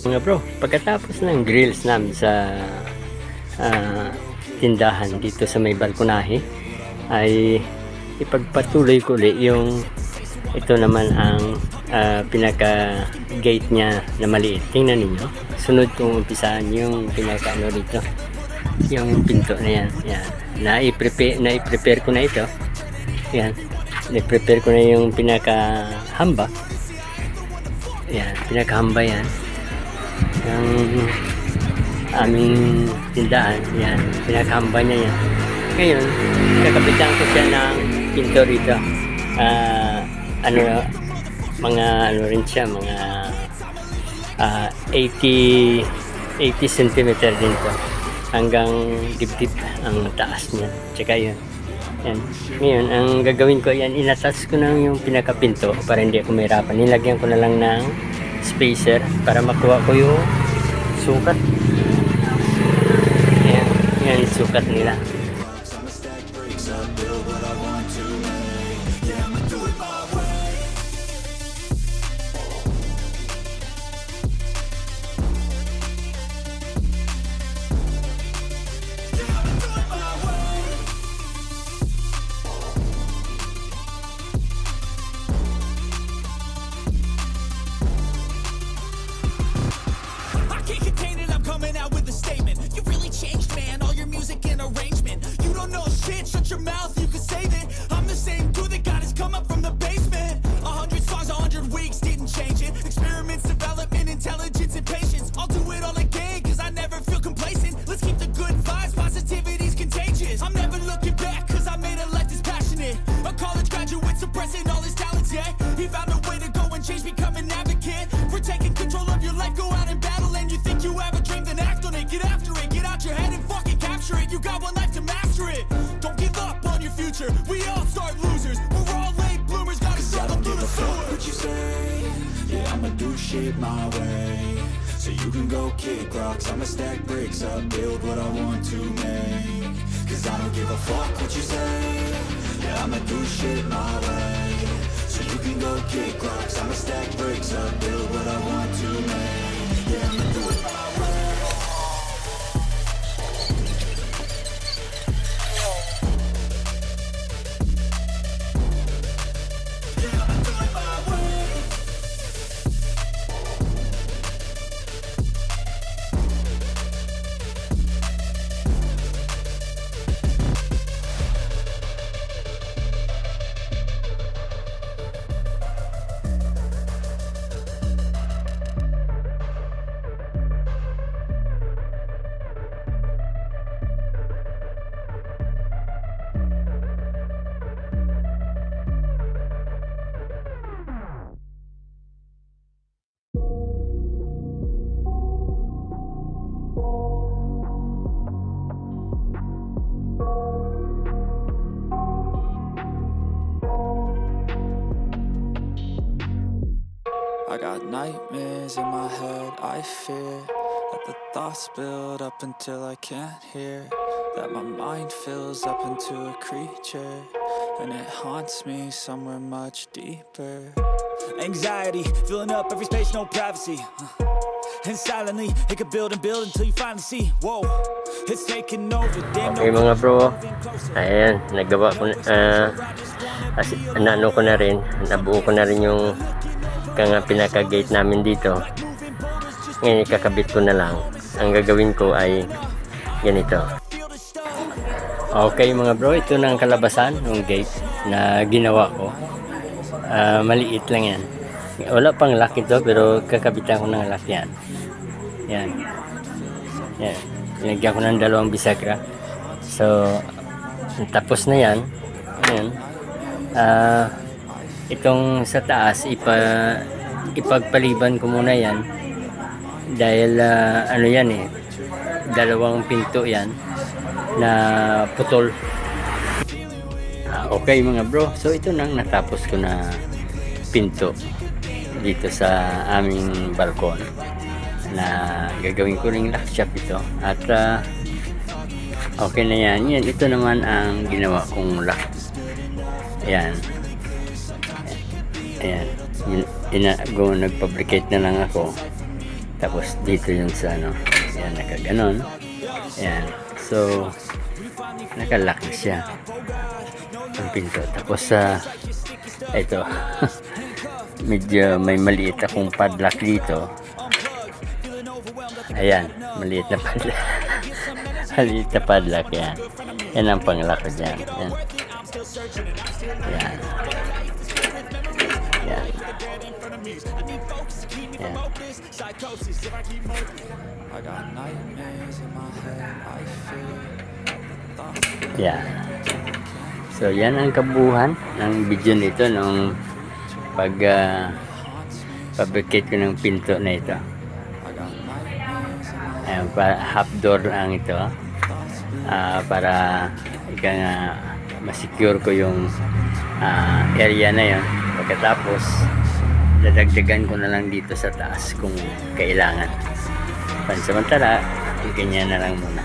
Mga bro, pagkatapos ng grills namin sa tindahan dito sa may balkonahe, ay ipagpatuloy ko ulit yung ito naman ang pinaka gate niya na maliit. Tingnan ninyo, sunod kong umpisahan yung pinaka ano dito, yung pinto na yan. Yan, na-i-prepare ko na ito. Yan, na-prepare ko na yung pinaka hamba. Yan, pinaka hamba yan, yung aming tindahan. Yan, pinakahamba niya yan. Ngayon, kakapitan ko siya ng pinto rito. Mga ano rin siya, mga 80 cm din to, hanggang dibdib ang taas niya. Tsaka yun. Yan. Ngayon, ang gagawin ko yan, inatas ko na yung pinakapinto para hindi ako mahirapan. Nilagyan ko na lang ng spacer para makuha ko yung sukat. Yan, yan yung sukat nila. Shut your mouth, you can save it. I'm the same dude that got his come up from the basement. 100 songs, 100 weeks, didn't change it. Experiments, development, intelligence, and patience. I'll do it all again, cause I never feel complacent. Let's keep the good vibes, positivity's contagious. I'm never looking back, cause I made a life that's passionate. A college graduate suppressing all his talents, yeah. He found a way to go and change, become an advocate. For taking control of your life, go out and battle. And you think you have a dream, then act on it. Get after it, get out your head and fucking capture it. You got one life to master it. Don't give up on your future. We all start losers. We're all late bloomers. Gotta struggle through the sewer. What you say? Yeah, I'ma do shit my way. So you can go kick rocks. I'ma stack bricks up, build what I want to make. Cause I don't give a fuck what you say. Yeah, I'ma do shit my way. So you can go kick rocks. I'ma stack bricks up, build what I want to make. Yeah, I'ma do it my way. I got nightmares in my head, I fear that the thoughts build up until I can't hear, that my mind fills up into a creature, and it haunts me somewhere much deeper. Anxiety, filling up every space, no privacy. And silently, it could build and build until you finally see. Whoa, it's taking over. Damn, Okay mga bro, ayan, nagawa ko naano ko na rin, nabuo ko na rin yung pinaka gate namin dito. Ngayon ikakabit ko na lang. Ang gagawin ko ay ganito. Okay mga bro, ito na ang kalabasan ng gate na ginawa ko. Maliit lang yan, wala pang lock ito, pero kakabitan ko ng lock yan. Yan, yan, pinagyan ko ng 2 bisagra. So tapos na yan. Ayan. Itong sa taas ipagpaliban ko muna yan dahil ano yan 2 pinto yan na putol. Okay mga bro, so ito nang natapos ko na pinto dito sa aming balkon na gagawin ko ring lock shop ito. At okay na yan. Yan, ito naman ang ginawa kong lock. Ayan. Ayan, nagpabricate na lang ako Tapos dito yung sa ano, yan, nakaganon. Yan. So, nakalock na siya ang pinto. Tapos sa ito, medyo may maliit akong padlock dito. Ayan, maliit na padlock. Maliit na padlock, yan. Yan ang panglock ko dyan. Yan. Yan. Yan. Yan. I got nightmares in my head, I fear that the thoughts build Yan. So, yan ang kabuuan ng video nito nung fabricate ko ng pinto na ito. Ayan, half door lang ito. Para ika nga masecure ko yung area na yon. Pagkatapos, dadagdagan ko na lang dito sa taas kung kailangan. Pansamantala, ganyan na lang muna.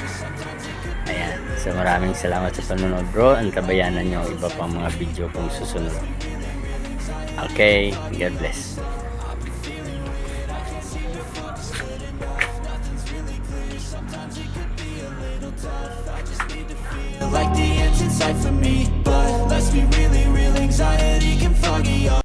Ayan. So maraming salamat sa panonood, bro. Antabayanan nyo ang iba pang mga video kung susunod. Okay. God bless. Like the end's in sight for me, but let's be really real, anxiety can foggy up